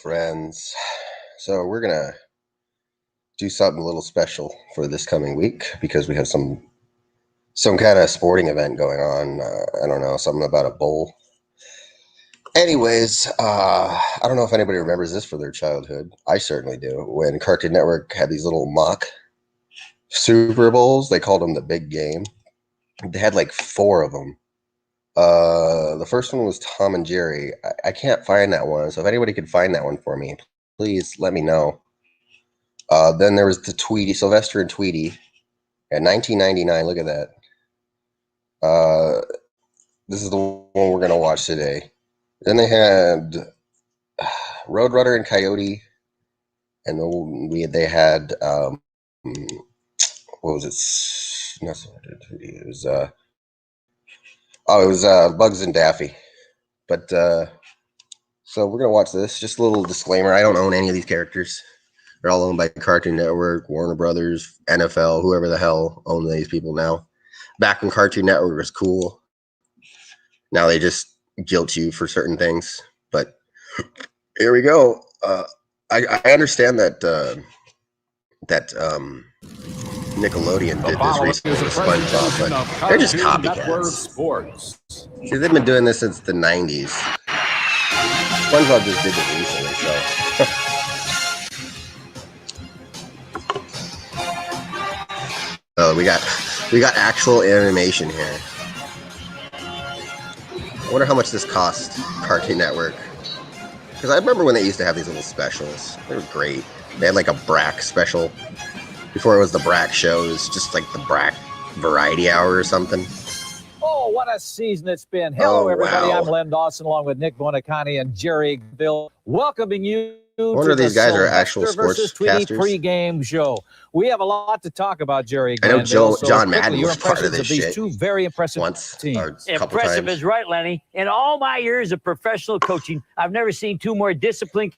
friends. So we're gonna do something a little special for this coming week because we have some kind of sporting event going on. I don't know, something about a bowl. Anyways, I don't know if anybody remembers this for their childhood. I certainly do. When Cartoon Network had these little mock Super Bowls, they called them the big game. They had like 4 of them. The first one was Tom and Jerry. I can't find that one, so if anybody could find that one for me, please let me know. Then there was the Tweety, Sylvester and Tweety, at 1999. Look at that. This is the one we're gonna watch today. Then they had Roadrunner and Coyote, and they had what was it? No, it was it was Bugs and Daffy. But so we're gonna watch this. Just a little disclaimer: I don't own any of these characters. They're all owned by Cartoon Network, Warner Brothers, NFL, whoever the hell owns these people now. Back when Cartoon Network was cool, now they just guilt you for certain things. But here we go. I understand that Nickelodeon did this recently with SpongeBob, but they're just copycats. See, they've been doing this since the 90s. SpongeBob just did it recently, so. Oh, we got actual animation here. I wonder how much this cost Cartoon Network. Because I remember when they used to have these little specials. They were great. They had like a Brack special. Before it was the Brack show, it was just like the Brack Variety Hour or something. Oh, what a season it's been. Hello, everybody. Wow. I'm Len Dawson, along with Nick Bonacani and Jerry Bill, welcoming you I wonder if these guys are actual sportscasters. Pre-game show. We have a lot to talk about, Jerry. I know John Madden was part of this shit. These 2 very impressive teams. Impressive is right, Lenny. In all my years of professional coaching, I've never seen 2 more disciplined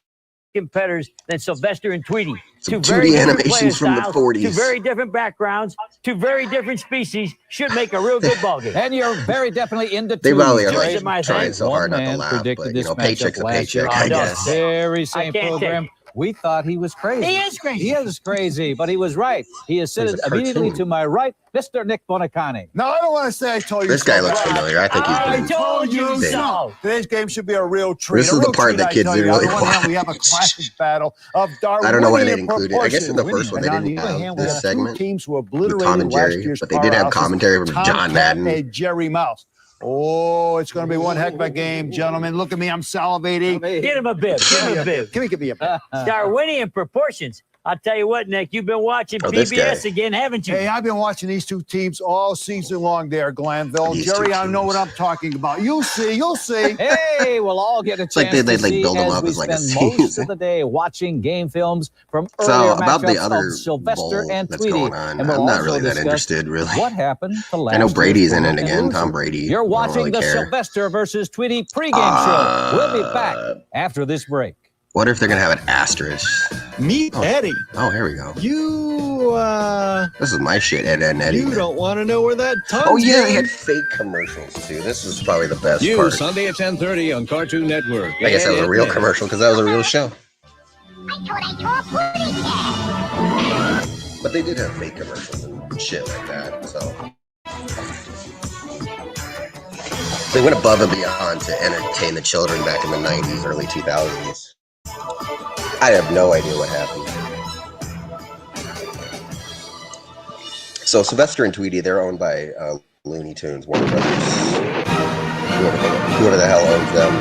competitors than Sylvester and Tweety. Some 2D animations from the 40s. 2 very different backgrounds, 2 very different species. Should make a real good ball game. And you're very definitely into They probably are like trying so hard not to laugh, but you know, paycheck's a paycheck, I guess. Very same program. We thought he was crazy. He is crazy. He is crazy, but he was right. He is sitting immediately to my right, Mr. Nick Bonacani. No, I don't want to say I told you. This guy looks familiar. I think he's been. I told you so. Today's game should be a real treat. This is the part that kids didn't really watch. We have a classic battle of Darwin. I don't know why they included. I guess in the first one they didn't have this segment with Tom and Jerry, but they did have commentary from John Madden and Jerry Mouse. Oh, it's going to be one heck of a game, gentlemen. Look at me. I'm salivating. Get him a bib. Give him a bib. Give me a bib. Darwinian proportions. I'll tell you what, Nick, you've been watching PBS again, haven't you? Hey, I've been watching these 2 teams all season long there, Glanville. Jerry, I know what I'm talking about. You'll see. You'll see. Hey, we'll all get a chance like they'd to like see build them as up we as like a spend most scene. of the day watching game films from So earlier about the matchups other of Sylvester bowl and that's Tweety. going on, And I'm we'll not also really that discuss interested, really. what happened to last I know Brady's in it year's again, loser. Tom Brady. You're watching really the care. Sylvester versus Tweety pregame show. We'll be back after this break. What if they're gonna have an asterisk? Meet Eddie. Oh, here we go. This is my shit, Ed and Eddie. You don't want to know where that tongue's Oh yeah, going. they had fake commercials too. This is probably the best You, part. Sunday at 10:30 on Cartoon Network. I guess that was a real commercial because that was a real show. But they did have fake commercials and shit like that, so they went above and beyond to entertain the children back in the 90s, early 2000s. I have no idea what happened. So Sylvester and Tweety, they're owned by Looney Tunes, Warner Brothers. Whoever the hell owns them,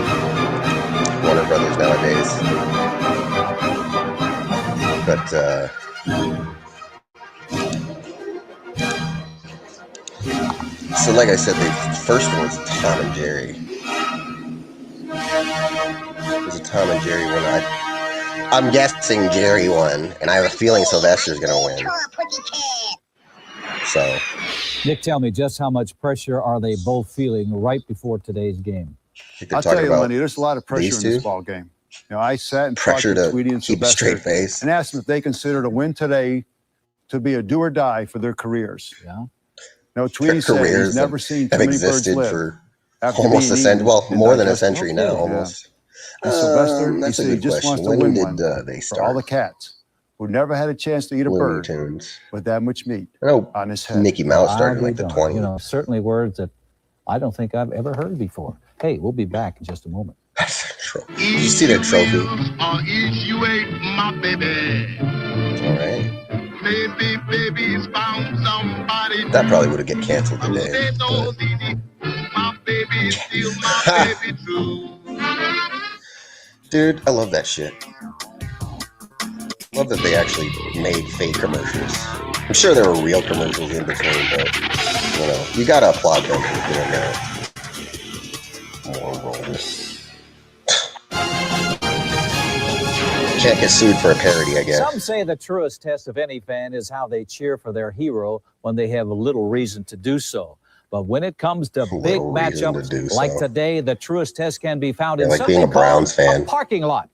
Warner Brothers nowadays. But so like I said, the first one was Tom and Jerry. It was a Tom and Jerry one. I'm guessing Jerry won, and I have a feeling Sylvester's gonna win. So, Nick, tell me, just how much pressure are they both feeling right before today's game? I'll tell you, Lenny, there's a lot of pressure in this ball game. You know, I sat and talked to Tweety and keep a straight face and asked them if they considered a win today to be a do or die for their careers. Yeah. No, Tweety said he's never seen too many birds live. For almost a century, well, more than a century now, almost. And Sylvester, he That's a said he good just question. wants to When win did one they for all the start? cats who never had a chance to eat a Looney bird Tunes. with that much meat I know on his head. Mickey Mouse started in we like the don't. 20s. You know, certainly words that I don't think I've ever heard before. Hey, we'll be back in just a moment. Did you see their trophy? You ate my baby. All right. Baby's found somebody. That probably would have get canceled today. But... My baby still my baby too. Dude, I love that shit. Love that they actually made fake commercials. I'm sure there were real commercials in between, but you know, you gotta applaud them for doing that. More roles. Can't get sued for a parody, I guess. Some say the truest test of any fan is how they cheer for their hero when they have little reason to do so. But when it comes to big matchups like today, the truest test can be found in like something being a Browns called fan. a parking lot.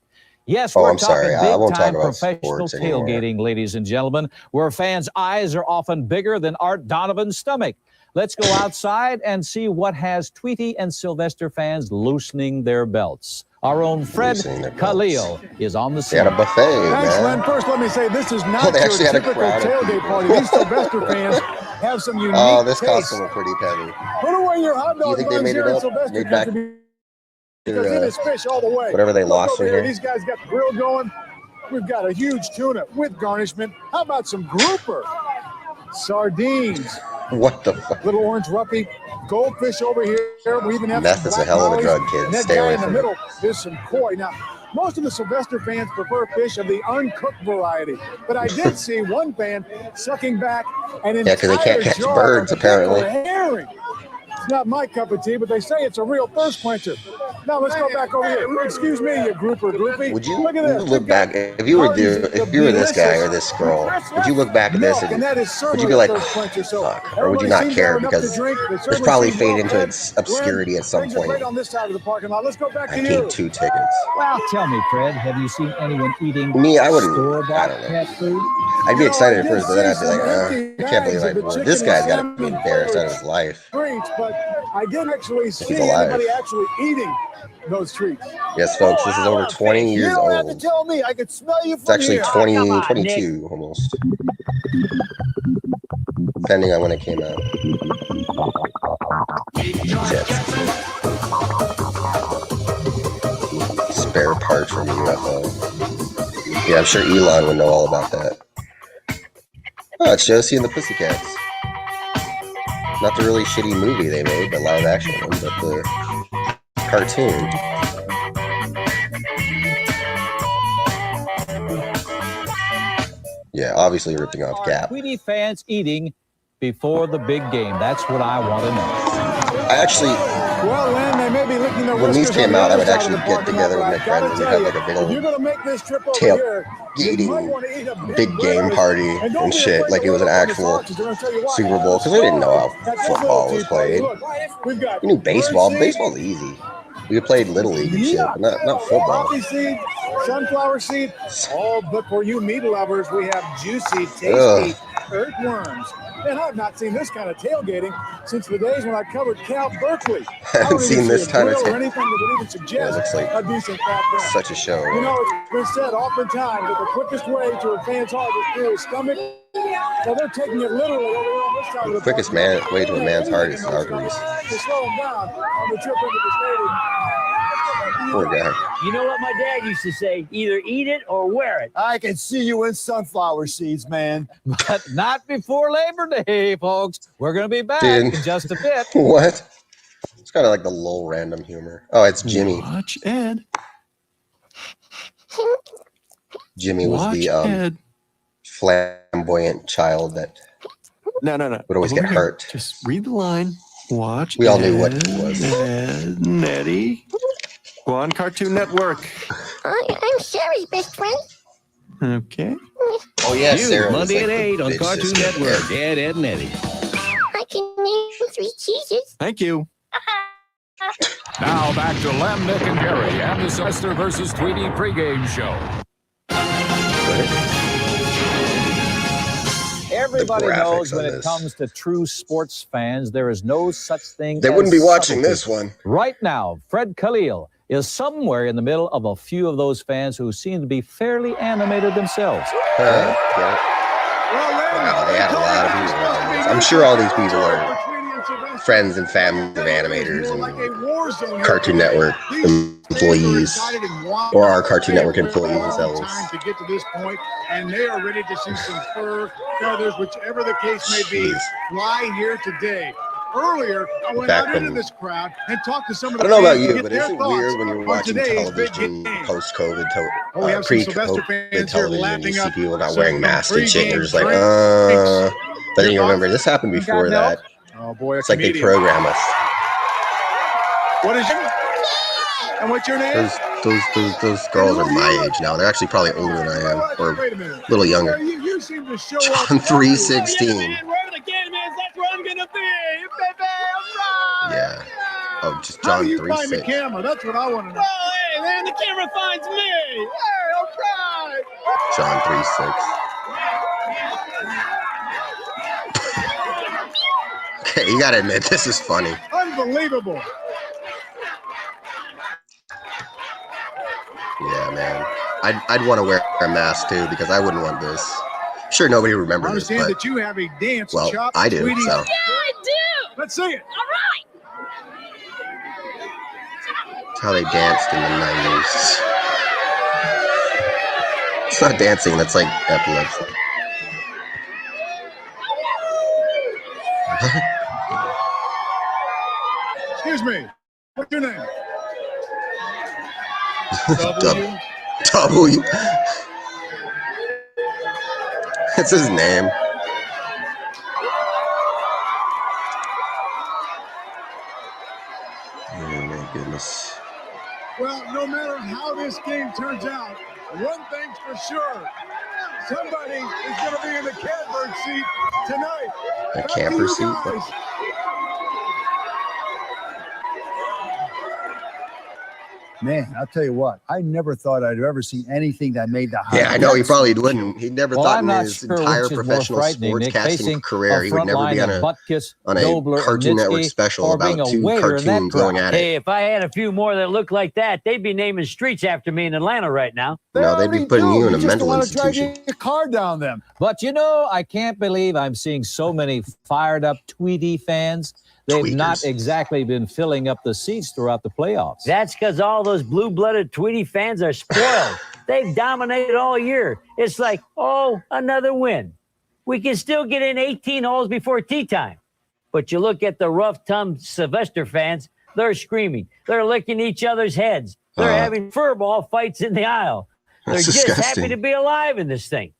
Yes, Oh, we're I'm sorry. talking I won't talk big-time about professional sports anymore. tailgating, ladies and gentlemen, where fans' eyes are often bigger than Art Donovan's stomach. Let's go outside and see what has Tweety and Sylvester fans loosening their belts. Our own Fred Khalil is on the scene. They had a buffet, Thanks, man. Len. First, let me say this is not they your actually had a typical crowd of tailgate people. party. These Sylvester fans have some unique Oh, this tastes. costume was pretty petty. Put away your hot Do you dog think they buns made here it in up? Sylvester Made back country because it is fish all the way. whatever they Look lost over in here. here? These guys got the grill going. We've got a huge tuna with garnishment. How about some grouper? Sardines. What the fuck? Little orange ruppy. Goldfish over here. We even have Meth some is a black hell of a mollies. drug, kid. And that Stay guy away in the from it. middle is some koi. Now, most of the Sylvester fans prefer fish of the uncooked variety. But I did see one fan sucking back an entire because they can't catch jar birds, of apparently. pickled herring. It's not my cup of tea, but they say it's a real thirst quencher. Now let's go back over here. Excuse me, you grouper groupie. Would you Look at this. look back if you were this guy or this girl? Would you look back at this and would you be like, fuck, or would you not care because it's probably fade into its obscurity at some point? Right on this side of the parking lot. Let's go back I to paid you. 2 tickets. Well, tell me, Fred, have you seen anyone eating Me, I wouldn't. I store-bought don't know. cat food? I'd be excited at I first, but did then I'd see be like, some I empty can't believe bags I of the well, chicken this and guy's got to be salmon embarrassed out of his life. treats, but I didn't actually see alive. anybody actually eating those treats. Yes, folks, this is over 20 You years don't have to old. tell me. I could smell you from It's actually here. 20, Come on, 22 almost. Depending on when it came out. Spare parts from a UFO. Yeah, I'm sure Elon would know all about that. Oh, it's Josie and the Pussycats. Not the really shitty movie they made, the live action one, but the cartoon. Yeah, obviously ripping off Are Gap. Tweety fans eating before the big game? That's what I want to know. I actually, Well, Len, they may be licking their when these whiskers on came the out, I other would side actually of the get parking together lot, with but my I friends gotta and we'd tell have you, like a big if you're old gonna make this trip over tail here, you eating might want to eat a big game breakfast. party And don't and be shit, afraid like to it was an look up on the actual boxes. They're gonna tell you why. Super Bowl, because we didn't know how At this football little was tea party, played. look, we've got We knew baseball. birdseed, Baseball's easy. We played Little League and shit, but not football. poppy seed, sunflower seed. Oh, but for you meat lovers, we have juicy, tasty Ugh. earthworms. And I've not seen this kind of tailgating since the days when I covered Cal Berkeley. I haven't seen this kind of or anything that would even suggest looks like a decent fat burn. such a show. You know, it's been said oftentimes that the quickest way to a fan's heart is through his stomach. So they're taking it literally over here on this side of the Quickest parking lot. way to a man's heart is Anything in those arteries. stomachs to slow him down on the trip into the stadium. Poor guy. You know what my dad used to say? Either eat it or wear it. I can see you in sunflower seeds, man. But not before Labor Day, folks. We're going to be back Dude. in just a bit. What? It's kind of like the low random humor. Oh, it's Jimmy. Watch Ed. Jimmy was Watch the Ed. flamboyant child that No. would always Over get here. hurt. Just read the line. Watch. We all knew what Ed, he was. Ed and Eddie. Go on Cartoon Network. I'm Sherry's best friend. Okay. Oh yeah, Sarah. was Monday like at the 8 on big Cartoon sister. Network. Ed, and Eddie. I can name 3 cheeses. Thank you. Now back to Len, Nick, and Jerry and the Sylvester versus Tweety pregame show. Everybody graphics knows on when it this. comes to true sports fans, there is no such thing They as wouldn't be watching subtlety. this one. Right now, Fred Khalil is somewhere in the middle of a few of those fans who seem to be fairly animated themselves. Yeah. Wow, they had a lot of people. I'm sure all these people are friends and family of animators and Cartoon Network employees, or our Cartoon Network employees themselves. To get to this point, and they are ready to see some fur, feathers, whichever the case may be, fly here today. Earlier, I went out into this crowd and talked to some of the I don't know about fans to you, get but their is it thoughts weird when you're on watching today's big television game. post-COVID, We have some Sylvester pre-COVID fans here television, you lapping see up people not some wearing masks and shit, and you're just like, drinks. but then you remember this happened before that. Oh boy, It's like they program us. What is your name? And what's your name? Those girls are my age now. They're actually probably older than I am, or a little younger. You seem to show John 3:16. Wherever the game is, that's where I'm gonna be, baby. Yeah. Oh, just How John do you find the 3:6. camera? That's what I want to know. Oh, hey, man, the camera finds me. Hey, all right. John 3:6. Okay, you gotta admit this is funny. Unbelievable. Yeah, man. I'd want to wear a mask too because I wouldn't want this. Sure, nobody I remembers this, understand but that you have a dance well, chop. I do. Tweety. So Yeah, I do. Let's see it. All right. that's how they danced in the 90s. It's not dancing. That's like epilepsy. Excuse me. What's your name? W. That's his name. Oh my goodness. Well, no matter how this game turns out, one thing's for sure. Somebody is going to be in the catbird seat tonight. A Back to camper you seat? guys. Man, I'll tell you what, I never thought I'd ever see anything that made the Yeah, I know he probably wouldn't. He never thought I'm in not his sure entire which is more professional frightening, Nick, sportscasting facing career, he would never be on a Cartoon Network special or being about a two waiter in that cartoons going crowd. at Hey, it. if I had a few more that looked like that, they'd be naming streets after me in Atlanta right now. No, they'd be putting you in a mental want to drive institution. your car down them. But you know, I can't believe I'm seeing so many fired up Tweety fans. They've not Tweakers. exactly been filling up the seats throughout the playoffs. That's because all those blue-blooded Tweety fans are spoiled. They've dominated all year. It's like, oh, another win. We can still get in 18 holes before tea time. But you look at the rough-tongued Sylvester fans, they're screaming. They're licking each other's heads. They're having furball fights in the aisle. They're That's just disgusting. happy to be alive in this thing.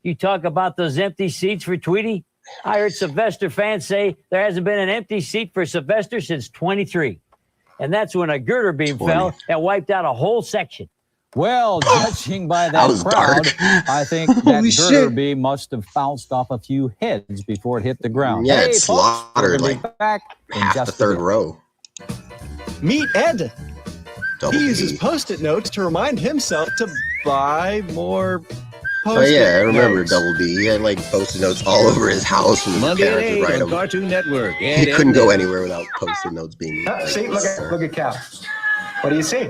You talk about those empty seats for Tweety. I heard Sylvester fans say there hasn't been an empty seat for Sylvester since 23. And that's when a girder beam 20. fell and wiped out a whole section. Well, judging by that was crowd, dark. I think that Holy girder shit. beam must have bounced off a few heads before it hit the ground. Yeah, it Hey, folks, we're slaughtered gonna be like back in half the just a third bit. row. Meet Ed. Double He uses D. Post-it notes to remind himself to buy more Oh Post-it yeah, I remember notes. Double D. He had like Post-it notes all over his house and his Monday at parents would 8 write on them. Cartoon Network. He couldn't go anywhere without Post-it notes being. Like, See, look at Cal. What do you see?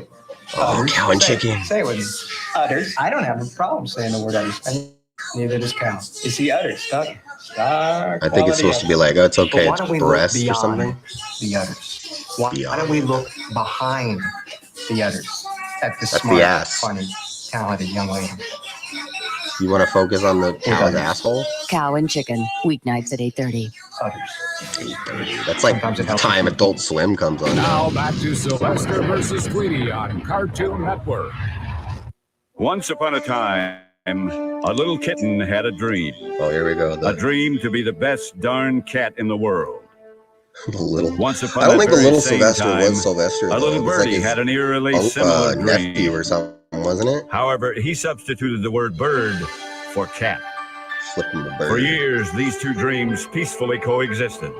oh, cow and chicken. Say it with udders. I don't have a problem saying the word udders. And neither does Cal. You see udders. Star I think it's supposed to be like, oh, it's okay, it's breast or something. The udders. Why don't we look behind the udders at the That's smart, the ass. funny, talented young lady? You want to focus on the cow's asshole? Cow and Chicken, weeknights at 8:30. Udders. 8:30. That's like the time Adult Swim comes on. Now back to Sylvester versus Tweety on Cartoon Network. Once upon a time, a little kitten had a dream. Oh, here we go. A dream to be the best darn cat in the world. The little. Once upon I don't that think the very little same Sylvester time, was Sylvester. a though. little It was birdie like his had an eerily similar nephew dream. or something, wasn't it? However, he substituted the word bird for cat. Flipping the For bird. years, these two dreams peacefully coexisted.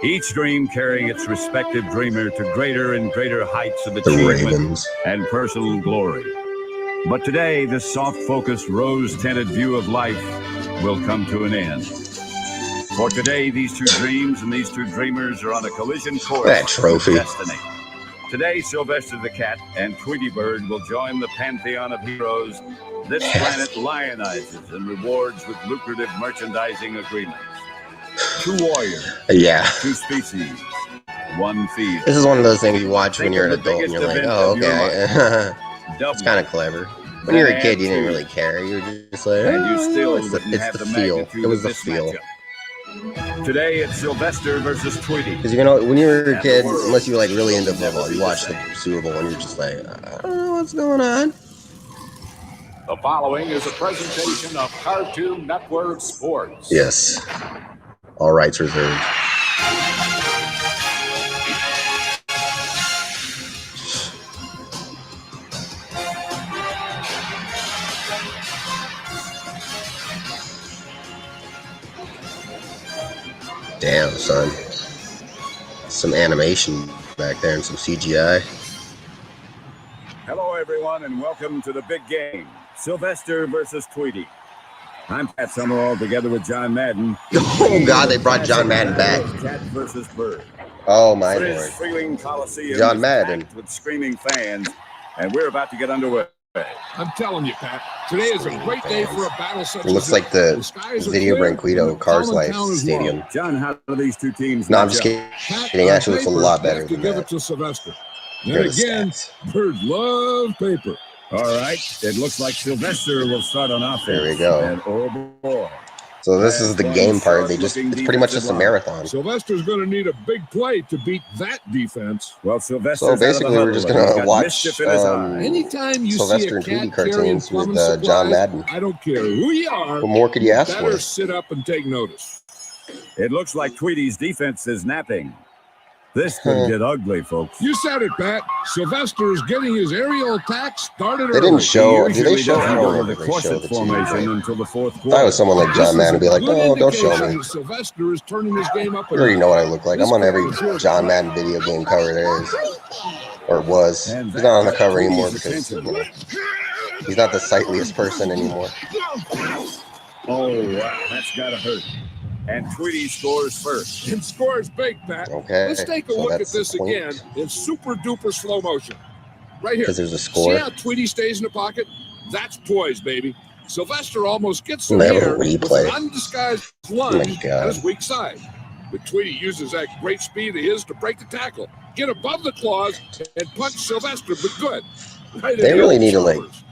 Each dream carrying its respective dreamer to greater and greater heights of The achievement Ravens. and personal glory. But today, this soft-focused, rose-tinted view of life will come to an end. For today, these two dreams and these two dreamers are on a collision course That trophy. with destiny. Today, Sylvester the Cat and Tweety Bird will join the pantheon of heroes this planet lionizes and rewards with lucrative merchandising agreements. 2 warriors, Yeah. 2 species, 1 feed. This is one of those things you watch when you're an adult and you're like, oh, okay. It's kind of clever. When you were a kid, you didn't really care. You were just like, And you still it's wouldn't have the the feel. magnitude It was of the this feel. matchup. Today, it's Sylvester versus Tweety. Because when you were a kid, unless you were like really into football, you watched the Super Bowl and you're just like, I don't know what's going on. The following is a presentation of Cartoon Network Sports. Yes. All rights reserved. Damn, son. Some animation back there and some CGI. Hello, everyone, and welcome to the big game. Sylvester versus Tweety. I'm Pat Summerall together with John Madden. Oh, God, they brought John Madden back. Cat versus Bird. Oh, my Frizz Lord. Freeling Coliseum John is Madden. packed with screaming fans, and we're about to get underway. I'm telling you, Pat, today is a great day for a battle such It looks as like the skies are Video clear, Branquito and the Cars common Life town is Stadium. warm. John, how do these two teams No, I'm match just up? kidding. Pat, It actually looks a paper, lot you better have to than give that. it to Sylvester. Here are And the again, stats. Bird loves paper. All right, it looks like Sylvester will start on offense. There we go. And oh boy. So this is the game part. It's pretty much just a marathon. Sylvester's going to need a big play to beat that defense. Well, Sylvester. So basically, we're just gonna watch Anytime you Sylvester see a and Tweety cat carrying cartoons with plumbing John supplies, Madden. I don't care who you are. What more could you ask better for? sit up and take notice. It looks like Tweety's defense is napping. This could get ugly, folks. You said it, Pat. Sylvester is getting his aerial attack started They early. didn't show. Did they show? I Doesn't don't go remember to if the they showed corset the team. formation until the fourth I quarter. thought it was someone like John Madden would be like, Good "Oh, don't show indication me." that Sylvester is turning his game up. You already know what I look like. I'm on every John Madden video game cover there is, or was. He's not on the cover anymore because he's not the sightliest person anymore. Oh, that's gotta hurt. And Tweety scores first. And scores big, Pat. Okay, Let's take a so look at that's this the point. again in super duper slow motion. Right here. Because there's a score. See how Tweety stays in the pocket? That's poise, baby. Sylvester almost gets him Never here with replay. an undisguised Oh my lunge God. at his weak side. But Tweety uses that great speed of his to break the tackle, get above the claws, and punch Sylvester, but good. Right They in the really old need to shoulders.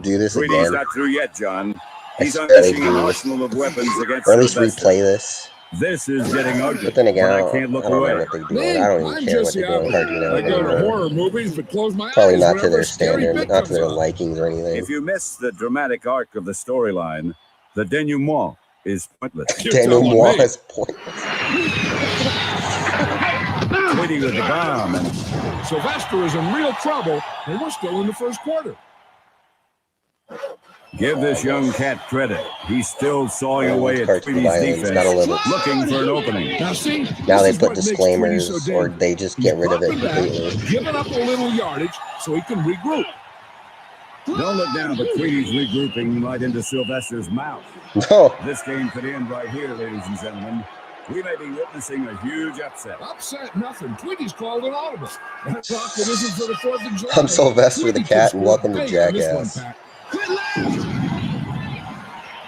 do this Tweety's again, not through yet, John. He's I bet they unleashing an do. arsenal of weapons against or at least Sylvester. replay this. This is getting ugly. But then again, I can't look I don't away. know what they're doing. Man, I don't even I'm care what just they're the doing. opposite. Cartoon I Network go to anymore. horror movies, but close my Probably eyes not to whenever their a scary standard, bit not to comes their on. likings or anything. If you miss the dramatic arc of the storyline, the denouement is pointless. You're telling Denouement me. is pointless. Tweety with the bomb, and Sylvester is in real trouble, and we're still in the first quarter. give this young cat credit. He's still sawing away at Cartoon Tweety's violence, gotta love defense, it. looking for an opening. Now see, Now this they is put what makes Tweety disclaimers, so or dangerous. they just get rid of it Dropping back, completely. giving up a little yardage so he can regroup. Don't look down, but Tweety's regrouping right into Sylvester's mouth. No, This game could end right here, ladies and gentlemen. We may be witnessing a huge upset. Upset nothing. Tweety's called an audible. That rocket isn't for the 4th of July. I'm Sylvester the Tweety Cat, can and welcome to score big on this one, Jackass. Pat.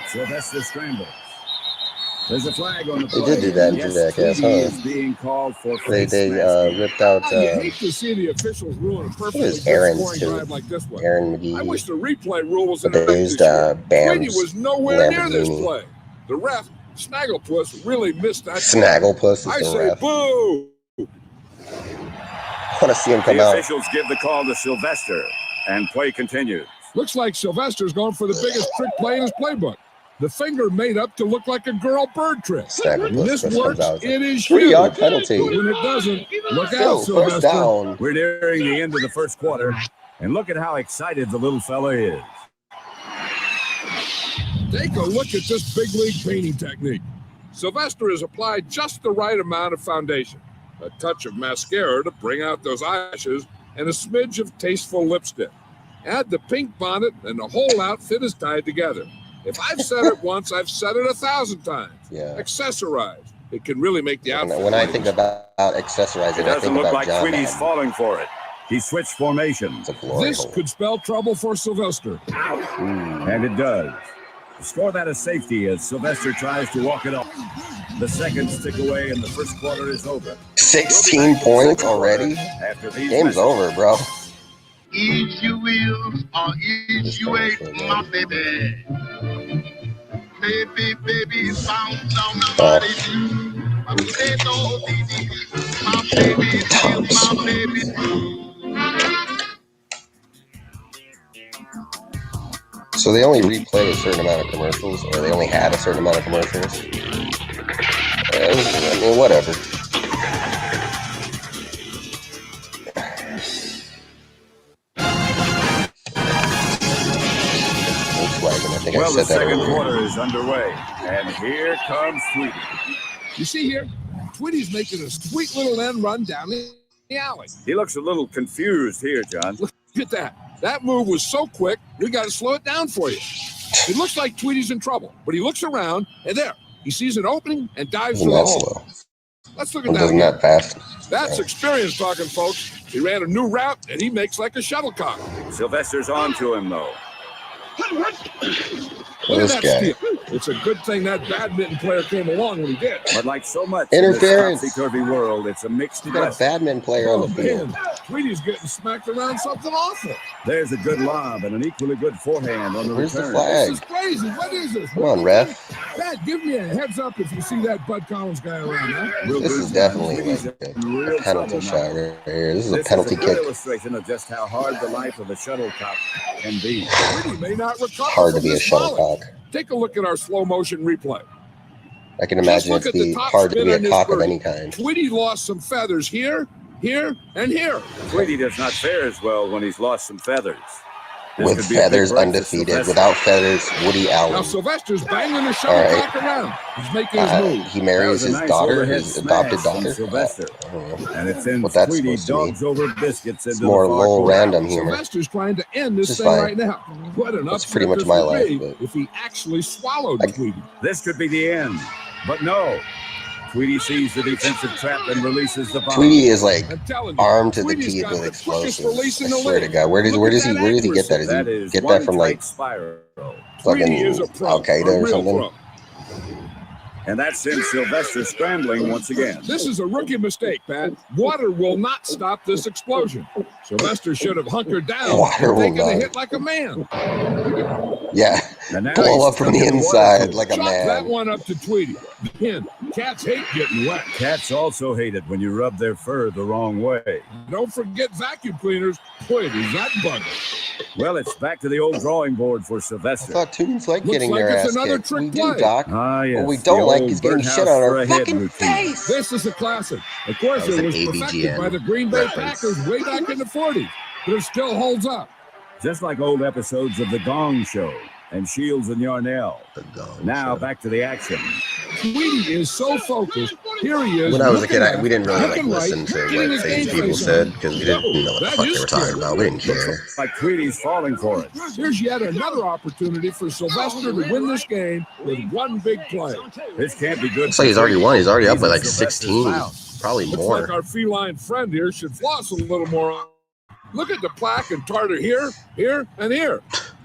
Sylvester scrambles. There's a flag on the They play. did do that in Yes, Jackass, Tweety huh? is being called for they face masking. ripped out You hate to see the officials ruin a perfectly was good Aaron's scoring too. drive like this one. Aaron I wish McGee, the replay rule was in but they effect used this year. Tweety Bam's was nowhere near this Lamborghini. play. The ref, Snagglepuss, really missed that. Snagglepuss I is the say ref. boo. I want to see him come The out. officials give the call to Sylvester, and play continues. Looks like Sylvester's going for the biggest trick play in his playbook. The finger made up to look like a girl bird trick. When Snagglepuss this just works, comes out. it is 3-yard huge. penalty. But when it doesn't, look Still, out, first Sylvester. down. We're nearing the end of the first quarter, and look at how excited the little fella is. Take a look at this big league painting technique. Sylvester has applied just the right amount of foundation, a touch of mascara to bring out those eyelashes, and a smidge of tasteful lipstick. Add the pink bonnet, and the whole outfit is tied together. If I've said it once, I've said it 1,000 times. Yeah. Accessorize. It can really make the outfit. When I think about accessorizing, It I doesn't think look about like John Tweety's Madden. falling for it. He switched formations. This could spell trouble for Sylvester. And it does. Score that a safety as Sylvester tries to walk it off. The seconds tick away and the first quarter is over. 16 points already? Game's over, bro. Ease your wheels or ease your weight, my baby. Baby, found somebody new. My baby, my baby too. So they only replay a certain amount of commercials, or they only had a certain amount of commercials? I mean, whatever. Well, the second quarter is underway, and here comes Tweety. You see here, Tweety's making a sweet little end run down the alley. He looks a little confused here, John. Look at that. That move was so quick, we got to slow it down for you. It looks like Tweety's in trouble, but he looks around, and there, he sees an opening and dives for the hole. Let's look at that. That fast. That's experience talking, folks. He ran a new route, and he makes like a shuttlecock. Sylvester's on to him, though. Look at that steal. It's a good thing that badminton player came along when he did. But like so much interference in this topsy-turvy world, it's a mixed You got a badminton player on the field. Tweety's getting smacked around something awful. There's a good lob and an equally good forehand on the Where's return. the flag? This is crazy. What is this? Come on, ref. Dad, give me a heads up if you see that Bud Collins guy around, huh? This is definitely like a penalty shot right here. This is a penalty kick. Illustration of just how hard the life of a shuttlecock can be. Tweety may not recover. Hard to be a shuttlecock. Take a look at our slow motion replay. I can imagine it's be hard to be a cock of any kind. Tweety lost some feathers here, here, and here. Tweety does not fare as well when he's lost some feathers. With feathers, undefeated. Without feathers, Woody Allen. Now Sylvester's banging the shuttlecock around. He's making his move. He marries his daughter, his adopted daughter. Sylvester. And it sends what that's Tweety supposed to dogs over biscuits into it's more the little random humor. Sylvester's trying to end this thing fine. right now. What an That's upset pretty much this my would life, be but- if he actually swallowed Tweety. This could be the end, but no. Tweety sees the defensive trap and releases the bomb. Tweety is like I'm telling you, armed to the Tweety's teeth got with the quickest explosives. release in I the swear to league. God, where does he get that? That Does is he get one that from like tight spiral. Tweety is fucking a pro, Al-Qaeda a or real something? pro. And that sends Sylvester scrambling once again. This is a rookie mistake, Pat. Water will not stop this explosion. Sylvester should have hunkered down Water and will taken the not. hit like a man. Yeah, And now blow he's up from the stuck in inside water. like a Chop that man. one up to Tweety. Again, cats hate getting wet. Cats also hate it when you rub their fur the wrong way. Don't forget vacuum cleaners. Boy, does that bug. Well, it's back to the old drawing board for I Sylvester. thought students like Looks getting like their it's ass another kicked. trick We do, play. Doc. Ah, yes. What we don't the like old is getting birdhouse shit on our for a head fucking routine. face. This is a classic. Of course, That was it an was perfected ABGN by the Green Bay reference. Packers way back in the 40s, but it still holds up. Just like old episodes of The Gong Show and Shields and Yarnell. Now back to the action. Tweety is so focused. Here he is. When I was a looking kid, left, we didn't really like looking right, listen to getting what his things game people face said on. because we didn't know what the That fuck is they were talking scary. about. We didn't care. Like Tweety's falling for it. Here's yet another opportunity for Sylvester to win this game with one big play. This can't be good. Looks like he's already won. He's already up by like Sylvester's 16, foul. probably Looks like more. our feline friend here should floss a little more. Look at the plaque and tartar here, here, and here.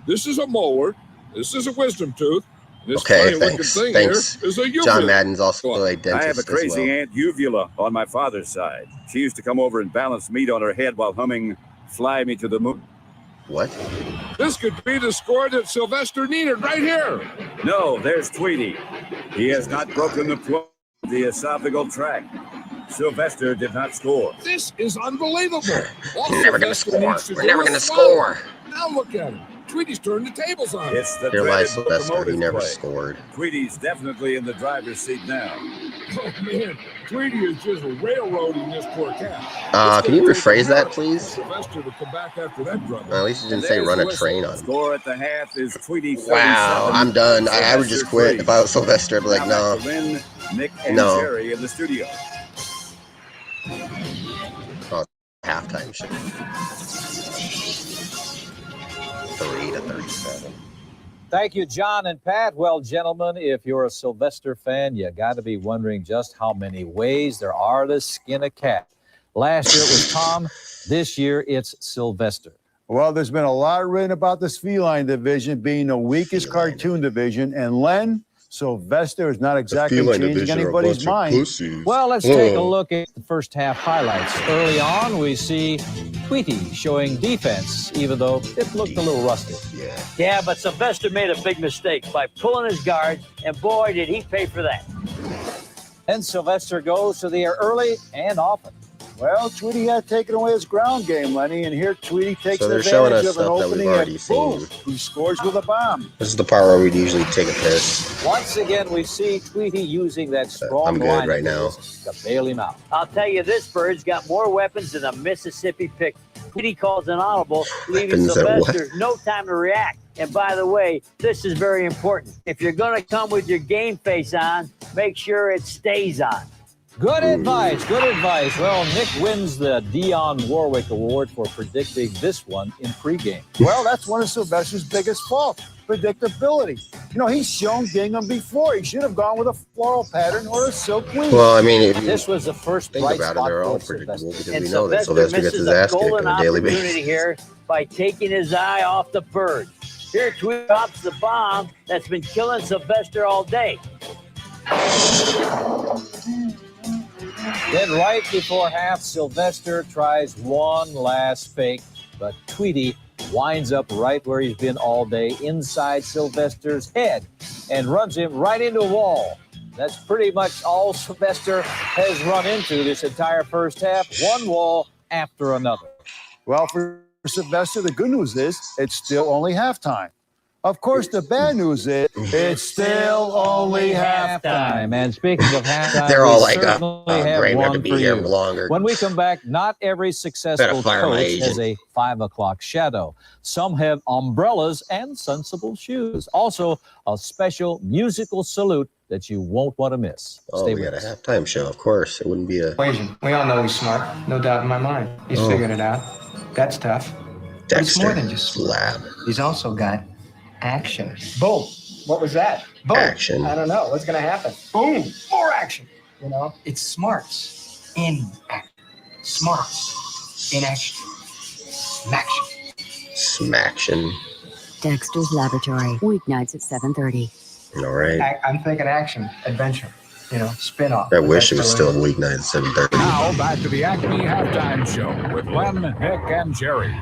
This is a molar. This is a wisdom tooth. This Okay, funny looking thanks. thing Thanks. here is a uvula. John Madden's also a dentist I have a crazy as well. Aunt Uvula on my father's side. She used to come over and balance meat on her head while humming "Fly Me to the Moon." What? This could be the score that Sylvester needed right here. No, there's Tweety. He has not broken the plug of the esophageal tract. Sylvester did not score. This is unbelievable. All We're never gonna Sylvester score. needs to We're do never is gonna swallow. score. Now look at him. Tweety's turned the tables on him. It's the Here lies dreaded Sylvester. He locomotive never play. scored. Tweety's definitely in the driver's seat now. Oh, man. Tweety is just railroading this poor cat. Can you rephrase that, please? Sylvester to come back after that drug. At least you didn't say run a train on him. Score at the half is Tweety 37. Wow, I'm done. I would just quit if I was Sylvester. I'd be like, Now no. back to Lynn, Nick, and No. Jerry in the studio. Oh, halftime shit. 3-37. 3-37. Thank you, John and Pat. Well, gentlemen, if you're a Sylvester fan, you got to be wondering just how many ways there are to skin a cat. Last year it was Tom. This year it's Sylvester. Well, there's been a lot written about this feline division being the weakest cartoon division. And Len, Sylvester is not exactly changing anybody's mind. Well, let's take a look at the first half highlights. Early on, we see Tweety showing defense, even though it looked a little rusty. Yeah, but Sylvester made a big mistake by pulling his guard, and boy, did he pay for that. Then Sylvester goes to the air early and often. Well, Tweety had taken away his ground game, Lenny, and here Tweety takes So they're showing us advantage of an stuff that we've opening already and seen. boom, he scores with a bomb. This is the part where we'd usually take a piss. Once again, we see Tweety using that strong I'm good line right now. to bail him out. I'll tell you, this bird's got more weapons than a Mississippi pick. Tweety calls an audible, leaving Weapons at what? Sylvester no time to react. And by the way, this is very important. If you're going to come with your game face on, make sure it stays on. Good advice, good advice. Well, Nick wins the Dionne Warwick Award for predicting this one in pregame. Well, that's one of Sylvester's biggest faults, predictability. You know, he's shown Gingham before. He should have gone with a floral pattern or a silk weave. Well, I mean, if you This was the first think bright about it, spot they're all for predictable Sylvester. because And we know that Sylvester gets his misses ass a kicked golden on a daily opportunity basis. here by taking his eye off the bird. Here, Tweety drops the bomb that's been killing Sylvester all day. Then right before half, Sylvester tries one last fake, but Tweety winds up right where he's been all day, inside Sylvester's head, and runs him right into a wall. That's pretty much all Sylvester has run into this entire first half, one wall after another. Well, for Sylvester, the good news is it's still only halftime. Of course, the bad news is it's still only halftime. And speaking of halftime, They're all we like, certainly have great, we have one to be for here you. longer. When we come back, not every successful fire my coach has agent. a 5 o'clock shadow. Some have umbrellas and sensible shoes. Also, a special musical salute that you won't want to miss. Oh, Stay we with got a us. halftime show, of course. It wouldn't be a Equation. We all know he's smart. No doubt in my mind. He's figured it out. That's tough. But it's more Dexter than just smart. Lab. He's also got action. Boom. What was that? Boom. Action. I don't know. What's going to happen? Boom. More action. You know, it's smarts in action. Smarts in action. Smaction. Smaction. Dexter's Laboratory, weeknights at 7:30. All right. I'm thinking action, adventure, you know, spin-off. I wish it was still weeknight at 7:30. Now back to the Acme Halftime Show with Len, Nick, and Jerry.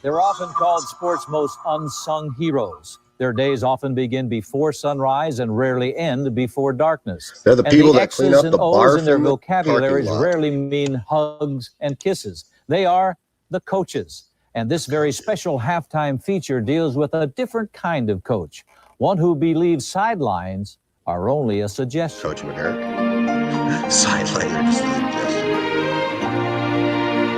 They're often called sports' most unsung heroes. Their days often begin before sunrise and rarely end before darkness. They're the And people the that clean X's up and the O's barf in their in the vocabularies parking lot. rarely mean hugs and kisses. They are the coaches. And this very special halftime feature deals with a different kind of coach, one who believes sidelines are only a suggestion. Coach McGurk. Sidelines are just a suggestion.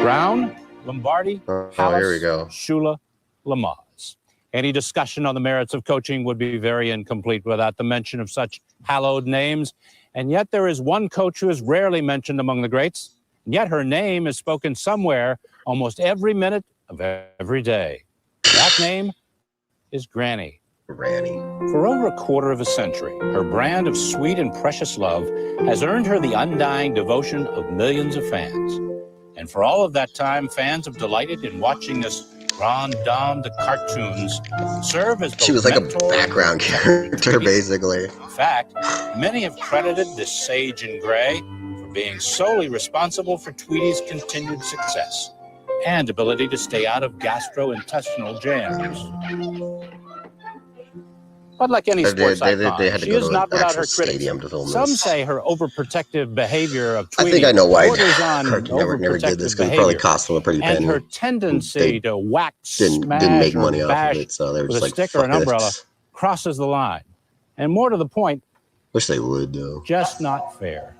Brown, Lombardi, Oh, Hallis, here we go. Shula, Lamaze. Any discussion on the merits of coaching would be very incomplete without the mention of such hallowed names. And yet there is one coach who is rarely mentioned among the greats, and yet her name is spoken somewhere almost every minute of every day. That name is Granny. Granny. For over a quarter of a century, her brand of sweet and precious love has earned her the undying devotion of millions of fans. And for all of that time, fans have delighted in watching this grande dame de cartoons serve as both She was like a mentor background character, basically. In fact, many have credited this sage in gray for being solely responsible for Tweety's continued success and ability to stay out of gastrointestinal jams. But like any sports icon, they had to she go is to not an without actual her critics. stadium to film Some this. say her overprotective behavior of I Tweety think I know why borders on Cartoon Network never did this, because it probably cost them a pretty and penny. her tendency They to whack, didn't smash, make or money off of bash it, so they were with just a like, stick or an fuck umbrella this. crosses the line. And more to the point, Wish they would, though. just not fair.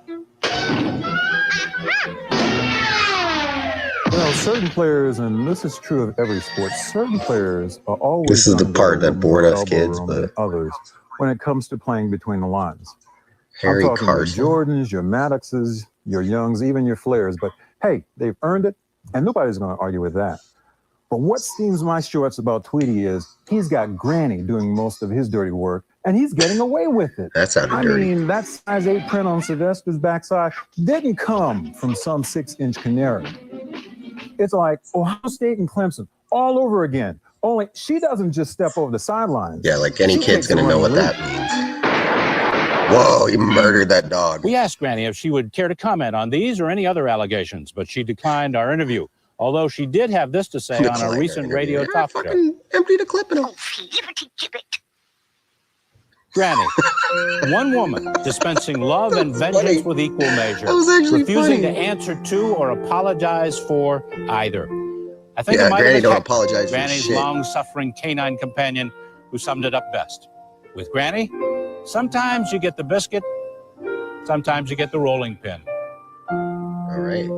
You know, certain players, and this is true of every sport, certain players are always This is the gonna part go that bored more us elbow kids, room but than others when it comes to playing between the lines. Harry I'm talking Carson. your Jordans, your Maddoxes, your Youngs, even your Flairs. But hey, they've earned it, and nobody's going to argue with that. But what steams my shorts about Tweety is he's got Granny doing most of his dirty work, and he's getting away with it. That sounded dirty. I mean, that size 8 print on Sylvester's backside didn't come from some 6-inch canary. It's like Ohio State and Clemson all over again. Only she doesn't just step over the sidelines. Yeah, like any kid's gonna know what that means. Whoa, you murdered that dog. We asked Granny if she would care to comment on these or any other allegations, but she declined our interview. Although she did have this to say on a recent radio talk show. Empty the clip and Granny, one woman dispensing love and vengeance with equal measure, funny. refusing to answer to or apologize for either. I think it might Granny have don't been apologize for Granny's shit. long-suffering canine companion who summed it up best. With Granny, sometimes you get the biscuit, sometimes you get the rolling pin. All right.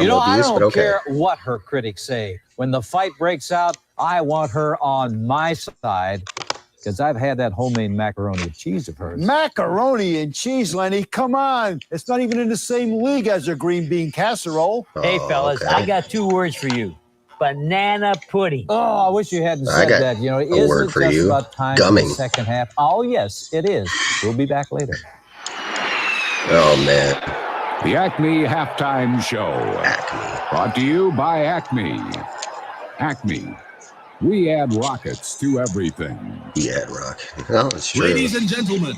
You know, I don't care what her critics say. When the fight breaks out, I want her on my side because I've had that homemade macaroni and cheese of hers. Macaroni and cheese, Lenny? Come on. It's not even in the same league as a green bean casserole. Hey, fellas, I got 2 words for you. Banana pudding. Oh, I wish you hadn't said that. You know, it isn't just about time for the second half. Oh, yes, it is. We'll be back later. Oh, man. The Acme Halftime Show. Brought to you by Acme. Acme. We add rockets to everything. We add rocket. Oh, it's true. Ladies and gentlemen,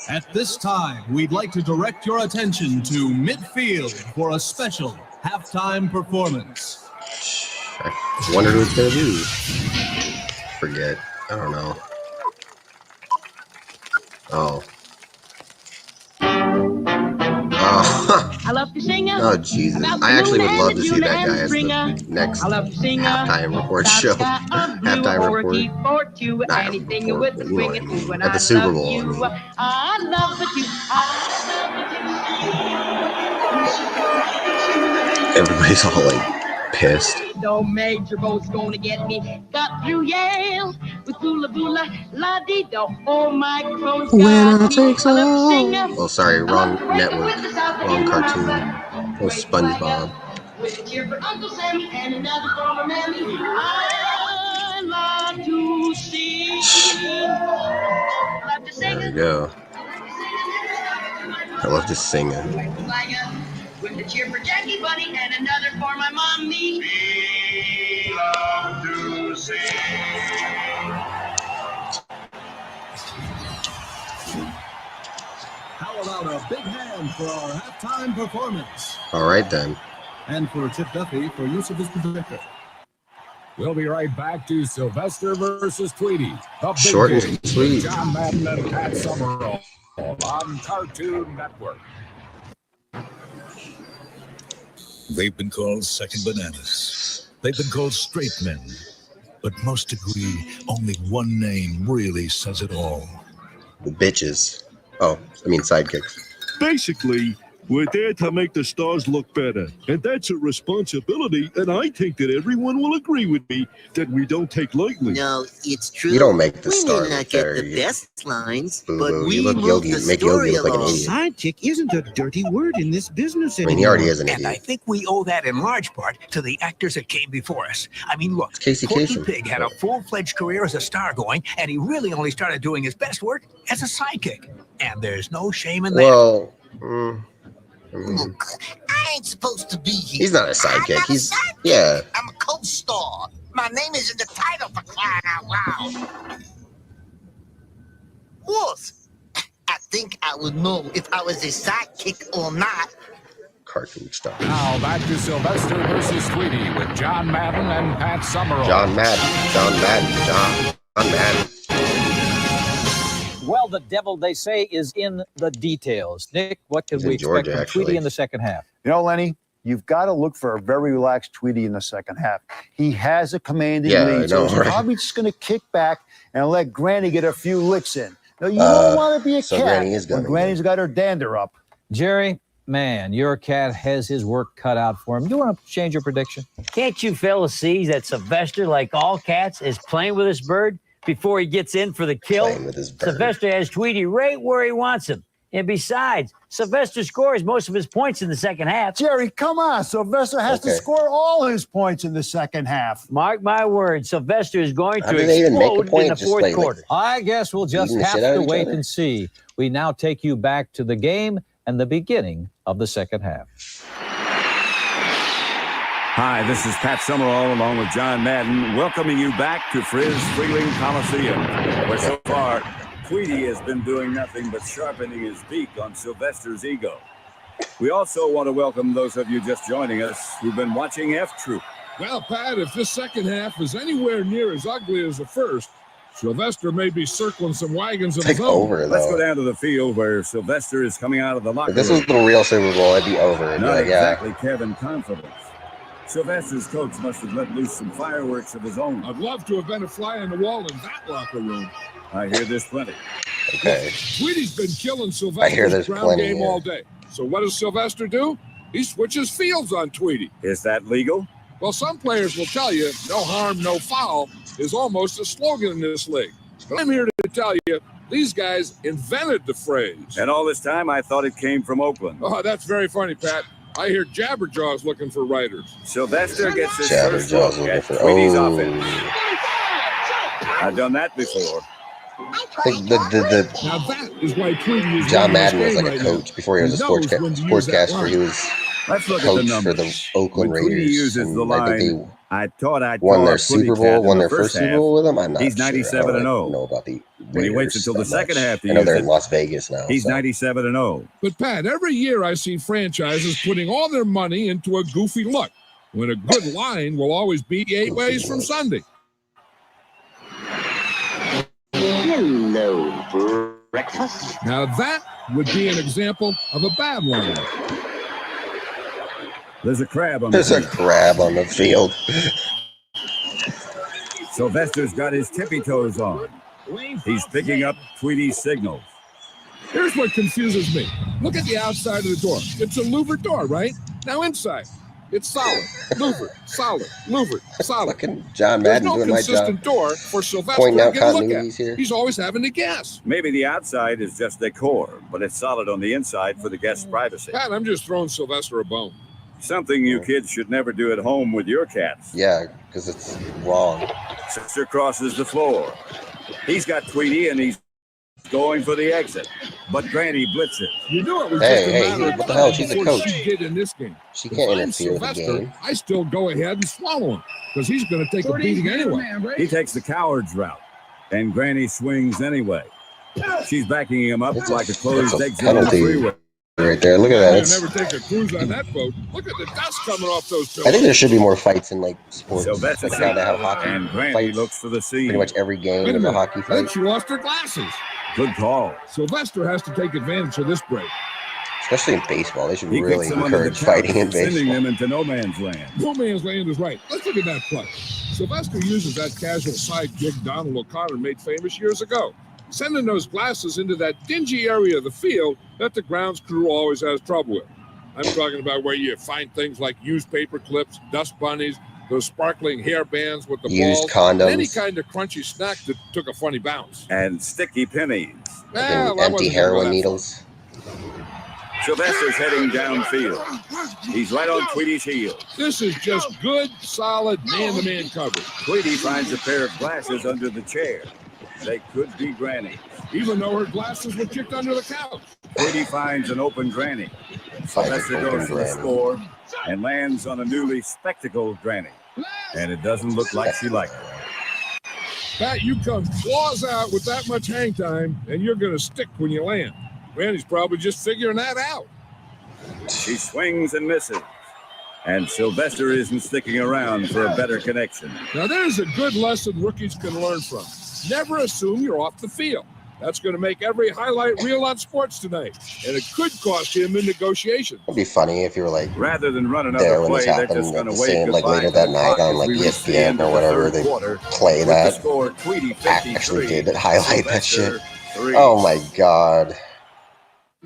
at this time, we'd like to direct your attention to midfield for a special halftime performance. I wonder who it's going to be. Forget. I don't know. Oh. I love to sing. Oh, Jesus. I actually would love to see that guy as the next halftime report show. Halftime report. Not report, but you know what I mean. At the Super Bowl. I love you. Everybody's all like pissed. No major boat's gonna get me. Got through Yale with boola boola la dee do. Oh, my crows got me. Oh, sorry, wrong network, wrong cartoon. Oh, SpongeBob. With a cheer for Uncle Sammy and another for my mammy. I love to sing. Love to sing. There we go. I love to sing it. With a cheer for Jackie Bunny and another for my mommy. We love to sing. How about a big hand for our halftime performance? All right, then. And for Chip Duffy for use of his projector. We'll be right back to Sylvester versus Tweety. Short and sweet. John Madden and Pat Summerall on Cartoon Network. They've been called second bananas. They've been called straight men. But most agree only one name really says it all. The bitches. Oh, I mean sidekicks. Basically, we're there to make the stars look better. And that's a responsibility, and I think that everyone will agree with me that we don't take lightly. No, it's true. You don't make the star We may not get the best lines, but Boo-boo. we You look move Yogi, the make story Yogi look like an along. idiot. Sidekick isn't a dirty word in this business I anymore. mean, he already is an And idiot. I think we owe that in large part to the actors that came before us. I mean, look, Casey Porky Kasem. Pig had a full-fledged career as a star going, and he really only started doing his best work as a sidekick. And there's no shame in that. Well, I ain't supposed to be here. he's not a sidekick. He's, yeah. I'm a co-star. My name is in the title for crying out loud. What? I think I would know if I was a sidekick or not. Cartoon stuff. Now back to Sylvester versus Tweety with John Madden and Pat Summerall. John Madden. Well, the devil, they say, is in the details. Nick, what can He's we in expect Georgia, from actually. Tweety in the second half? You know, Lenny, you've got to look for a very relaxed Tweety in the second half. He has a commanding Yeah, I lead, know, so he's right? probably just going to kick back and let Granny get a few licks in. Now, you don't want to be a so cat Granny is when gonna Granny's got her dander up. Jerry, man, your cat has his work cut out for him. You want to change your prediction? Can't you fellas see that Sylvester, like all cats, is playing with this bird before he gets in for the kill? Playing with his bird. Sylvester has Tweety right where he wants him, And besides, Sylvester scores most of his points in the second half. Jerry, come on. Sylvester has to score all his points in the second half. Mark my words, Sylvester is going How to do they even make a explode point? in the Just fourth play, like, quarter. I guess we'll just beating the have shit out to of each wait other? and see. We now take you back to the game and the beginning of the second half. Hi, this is Pat Summerall along with John Madden, welcoming you back to Frizz-Freeling Coliseum, where so far Tweety has been doing nothing but sharpening his beak on Sylvester's ego. We also want to welcome those of you just joining us who've been watching F-Troop. Well, Pat, if this second half is anywhere near as ugly as the first, Sylvester may be circling some wagons of his own. Over, Let's go though. down to the field where Sylvester is coming out of the locker If this room. was the real Super Bowl, I'd be over. I'd be Not like, yeah. exactly Kevin confidence. Sylvester's coach must have let loose some fireworks of his own. I'd love to have been a fly on the wall in that locker room. I hear this plenty. Okay. Tweety's been killing I hear Sylvester's there's ground plenty, game yeah. all day. So what does Sylvester do? He switches fields on Tweety. Is that legal? Well, some players will tell you no harm, no foul is almost a slogan in this league. But I'm here to tell you, these guys invented the phrase. And all this time, I thought it came from Oakland. Oh, that's very funny, Pat. I hear Jabberjaw's looking for writers. Sylvester gets his first look Jabberjaw's looking at for. Tweety's Oh. offense. I've done that before. I think the Now that is why Tweety is John winning this Madden was game like a right coach now. before he was a knows when to use that sportscaster. He line. was Let's look at the coach for numbers. the Oakland When Tweety Raiders. uses the And I think line, I thought I'd they won call their a pretty Super cat Bowl, in won the their first Super half. Bowl with him. I'm not He's sure. 97 and I 0. don't know about the When he waits Raiders until the that second much. half to I know use they're it, in Las Vegas now. he's so. 97 and 0. But Pat, every year I see franchises putting all their money into a goofy look, when a good line will always be 8 ways from Sunday. Hello, breakfast. Now that would be an example of a bad line. There's a crab on the There's a field. crab on the field. Sylvester's got his tippy toes on. He's picking up Tweety's signals. Here's what confuses me. Look at the outside of the door. It's a louvered door, right? Now inside, it's solid, louvered, solid, louvered, solid. Fucking John There's Madden no doing my consistent job. door for Sylvester Pointing to out get a look continuities at. here. He's always having to guess. Maybe the outside is just decor, but it's solid on the inside for the guest's privacy. Pat, I'm just throwing Sylvester a bone. Something you kids should never do at home with your cats. Yeah, because it's wrong. Sister crosses the floor. He's got Tweety and he's going for the exit. But Granny blitzes. You knew it was Hey, just a hey, matter of what the hell? time She's a before coach. she did in this game. She If can't I'm interfere with the Sylvester, game. I still go ahead and swallow him because he's going to take a beating anyway. He takes the coward's route, and Granny swings anyway. She's backing him up like a closed That's a exit on the penalty freeway. right there. Look at that. I'd It's, never take a cruise on that boat. Look at the dust coming off those I think pillars. there should be more fights in like sports. Sylvester Like how they have hockey and Granny fights. looks for the scene. Pretty much every game Wait a is a minute. hockey I think fight. she lost her glasses. Good call. Sylvester has to take advantage of this break. Especially in baseball. They should He really kicks them under the encourage couch, fighting in sending baseball. them into no man's land. No man's land is right. Let's look at that play. Sylvester uses that casual side kick Donald O'Connor made famous years ago, sending those glasses into that dingy area of the field that the grounds crew always has trouble with. I'm talking about where you find things like used paper clips, dust bunnies, those sparkling hair bands with the Used balls, and condoms. any kind of crunchy snack that took a funny bounce. And sticky pennies. Fucking Well, I empty wasn't gonna go heroin that needles. Sylvester's heading downfield. He's right on Tweety's heel. This is just good, solid man-to-man coverage. Tweety finds a pair of glasses under the chair. They could be Granny. Even though her glasses were kicked under the couch. Tweety finds an open Granny. Sylvester open goes for the Granny. score and lands on a newly spectacled Granny. And it doesn't look like she liked it. Pat, you come claws out with that much hang time, and you're going to stick when you land. Granny's probably just figuring that out. She swings and misses. And Sylvester isn't sticking around for a better connection. Now, there's a good lesson rookies can learn from. Never assume you're off the field. That's going to make every highlight reel on sports tonight, and it could cost him in negotiation. It'd be funny if you were like Rather than run there another when play, this they're happened just at going the to wave same, like goodbye later to that the night puck on as like we reach the ESPN end or of the whatever. third They quarter. play With the that. score, Tweety Actually 53, did highlight that shit. Sylvester 3. Oh my god.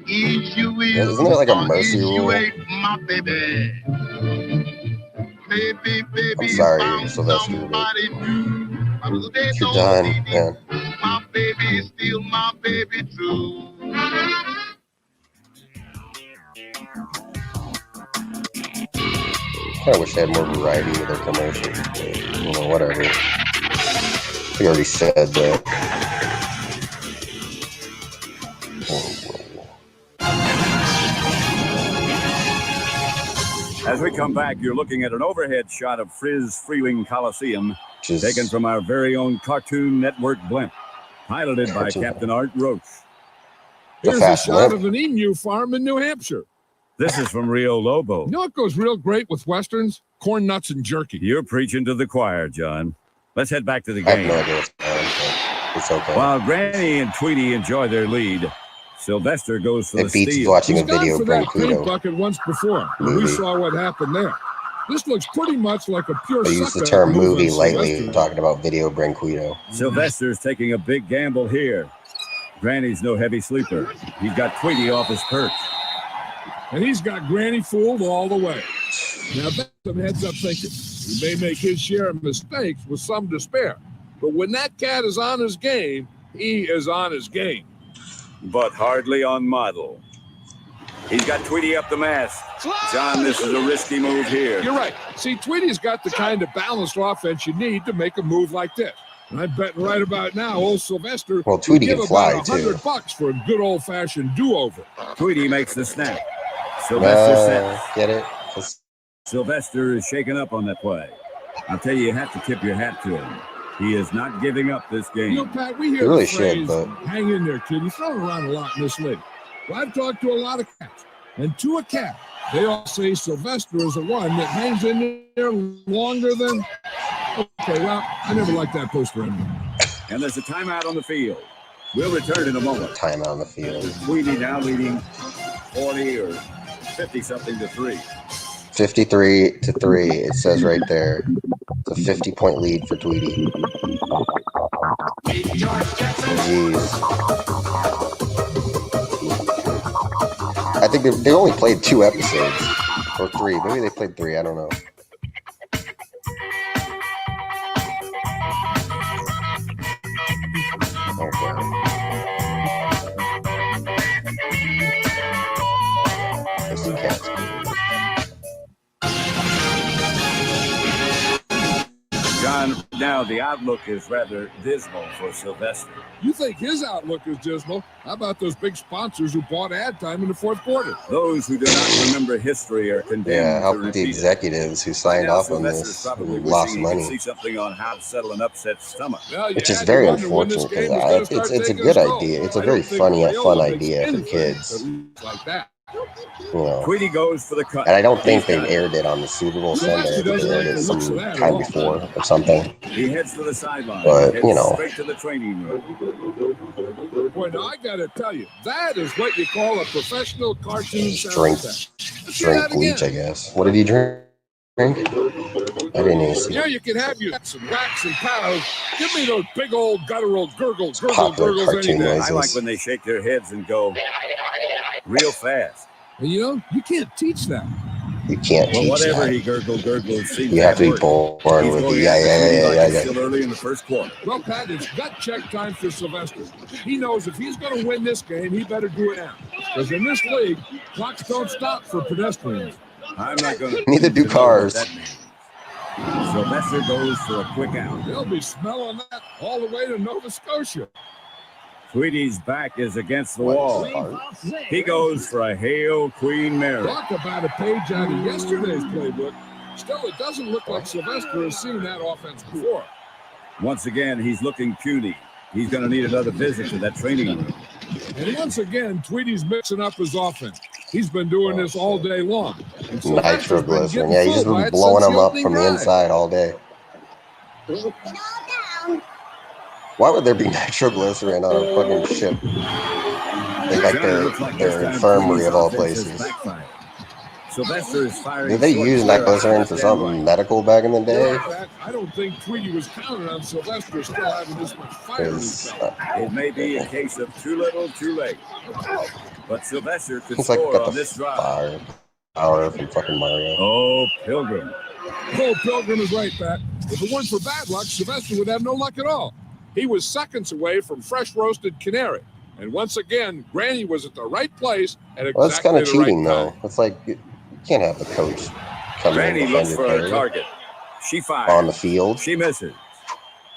Eat you will. Isn't there like a mercy eat you rule? ate my baby. Baby, baby. I'm sorry, found Sylvester, but somebody new. They you're don't done, need it. man. My baby is still my baby too. kind of wish they had more variety with their commercials. But, you know, whatever. We already said that. As we come back, you're looking at an overhead shot of Frizz Freeling Coliseum, taken from our very own Cartoon Network blimp, piloted by Captain Art Roach. Here's a shot of an emu farm in New Hampshire. This is from Rio Lobo. You know what goes real great with Westerns? Corn nuts and jerky. You're preaching to the choir, John. Let's head back to the I game. have no idea what's going on, but it's okay. While Granny and Tweety enjoy their lead, Sylvester goes for It the beats steal. watching He's a video gone for bring that paint Pluto. bucket once before. We saw what happened there. This looks pretty much like a pure I use the sucker term move movie on lightly Sylvester. when talking about video Branquito. Sylvester's taking a big gamble here. Granny's no heavy sleeper. He's got Tweety off his perch. And he's got Granny fooled all the way. Now that's some heads up thinking. He may make his share of mistakes with some despair. But when that cat is on his game, he is on his game. But hardly on model. He's got Tweety up the mast. John, this is a risky move here. You're right. See, Tweety's got the kind of balanced offense you need to make a move like this. And I'm betting right about now, old Sylvester Well, Tweety would give can fly, about too. $100 for a good old-fashioned do-over. Tweety makes the snap. Sylvester sets. Get it? Sylvester is shaken up on that play. I'll tell you have to tip your hat to him. He is not giving up this game. You know, Pat, we hear You really the phrase, should, but- hang in there, kid. You throw it around a lot in this league. Well, I've talked to a lot of cats, and to a cat, they all say Sylvester is the one that hangs in there longer than... Okay, well, I never liked that poster anymore. And there's a timeout on the field. We'll return in a moment. Timeout on the field. Tweety now leading 40 or 50-something to 3. 53-3. It says right there. It's a 50-point lead for Tweety. Jeez. I think they only played 2 episodes. Or 3. Maybe they played 3. I don't know. John, now the outlook is rather dismal for Sylvester. You think his outlook is dismal? How about those big sponsors who bought ad time in the fourth quarter? Those who do not remember history are condemned Yeah, how to about repeat the it. executives who signed Now off on Sylvester's this probably and lost wishing he could money? see something on how to settle an upset stomach. Well, Which is very unfortunate because it's a good idea. It's a very fun idea for kids. Like that. You know. Tweety goes for the cut. And I don't think they aired it on the Super Bowl Sunday. I think they aired it some time before or something. He heads to the sideline. But, heads you know. straight to the training room. Boy, now I gotta tell you, that is what you call a professional cartoon Drink sound bleach, I guess. What did he drink? I didn't even see. Yeah, you can have your nuts and wax and paddles. Give me those big old guttural gurgles Popular any cartoon day. noises. I like when they shake their heads and go real fast. And you know, you can't teach that. You can't Well, teach whatever that. he gurgles seems You have to be work. born He's with going it. after Tweety like it's Yeah. still early in the first quarter. Well, Pat, it's gut check time for Sylvester. He knows if he's going to win this game, he better do it now. Because in this league, clocks don't stop for pedestrians. I'm not going to. Neither do cars. Sylvester goes for a quick out. They'll be smelling that all the way to Nova Scotia. Tweety's back is against the wall. He goes for a Hail Queen Mary. Talk about a page out of yesterday's playbook. Still, it doesn't look like Sylvester has seen that offense before. Once again, he's looking puny. He's going to need another visit to that training room. And once again, Tweety's mixing up his offense. He's been doing this all day long. And Sylvester's been Nitroglycerin. getting Yeah, he's just fooled by been it blowing since them the up opening from the drive. inside all day. Why would there be nitroglycerin on a fucking ship? They like their infirmary of all places. Sylvester is firing. Did they use nitroglycerin for something medical back in the day? I don't think Tweety was counting on Sylvester still having this much fire in his belly. It may be a case of too little, too late. But Sylvester could He's like score got on the this drive. fire power from fucking Mario. Oh, Pilgrim. Cole Pilgrim is right, Pat. If it weren't for bad luck, Sylvester would have no luck at all. He was seconds away from fresh roasted canary. And once again, Granny was at the right place at exactly Well, that's kind of the right cheating, time. though. It's like you can't have the coach Come in, Granny defend looks your for her carry. target. She fires. On the field. She misses.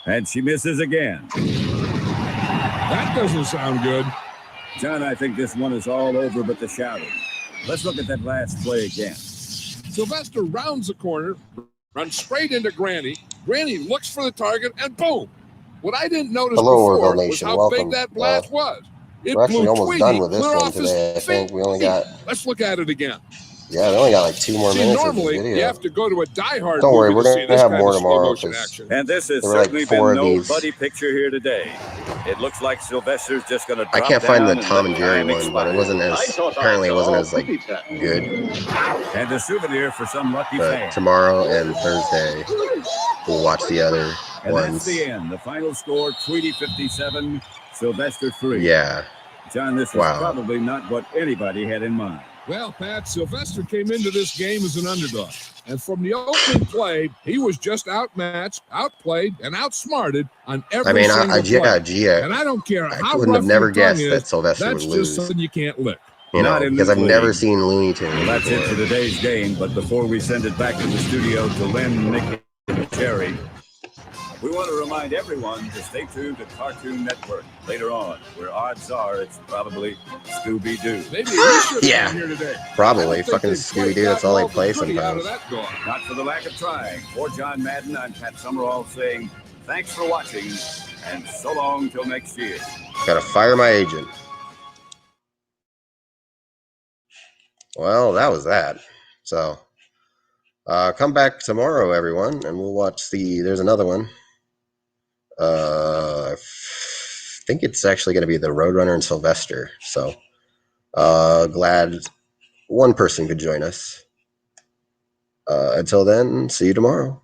And she misses again. That doesn't sound good. John, I think this one is all over but the shouting. Let's look at that last play again. Sylvester rounds the corner, runs straight into Granny. Granny looks for the target, and boom! What I didn't notice before Orville was Nation. how Welcome. big that blast was. It We're actually blew almost Tweety done with this clear one off his today. I think we only got. Let's look at it again. Yeah, we only got like 2 more See, minutes of this normally video. you have to go to a diehard Don't worry, movie we're to see gonna this have kind more of slow tomorrow motion because action. And this has there were like certainly 4 been of no these. buddy picture here today. It looks like Sylvester's just going to drop I can't find the down Tom and let Jerry time one, but it wasn't as apparently it wasn't as like good. And a souvenir for some lucky But fan. tomorrow and Thursday we'll watch the other And ones. that's the end. The final score: Tweety 57, Sylvester 3. Yeah. John, this was probably not what anybody had in mind. Well, Pat, Sylvester came into this game as an underdog. And from the opening play, he was just outmatched, outplayed, and outsmarted on every single play. And I don't care how wouldn't have rough never your tongue guessed is, that Sylvester that's would just lose. something you can't lick. You know, Not in because this I've never league. seen Looney Tunes. Well, that's it before. for today's game. But before we send it back to the studio to Lynn, Nick, and Jerry, we want to remind everyone to stay tuned to Cartoon Network later on, where odds are it's probably Scooby-Doo. Maybe he should Yeah. have been here today. Probably. Fucking Scooby-Doo, that's all they play sometimes. Not for the lack of trying. For John Madden, I'm Pat Summerall saying thanks for watching, and so long till next year. Gotta fire my agent. Well, that was that. So, come back tomorrow, everyone, and we'll watch there's another one. I think it's actually going to be the Roadrunner and Sylvester. So, glad one person could join us. Until then, see you tomorrow.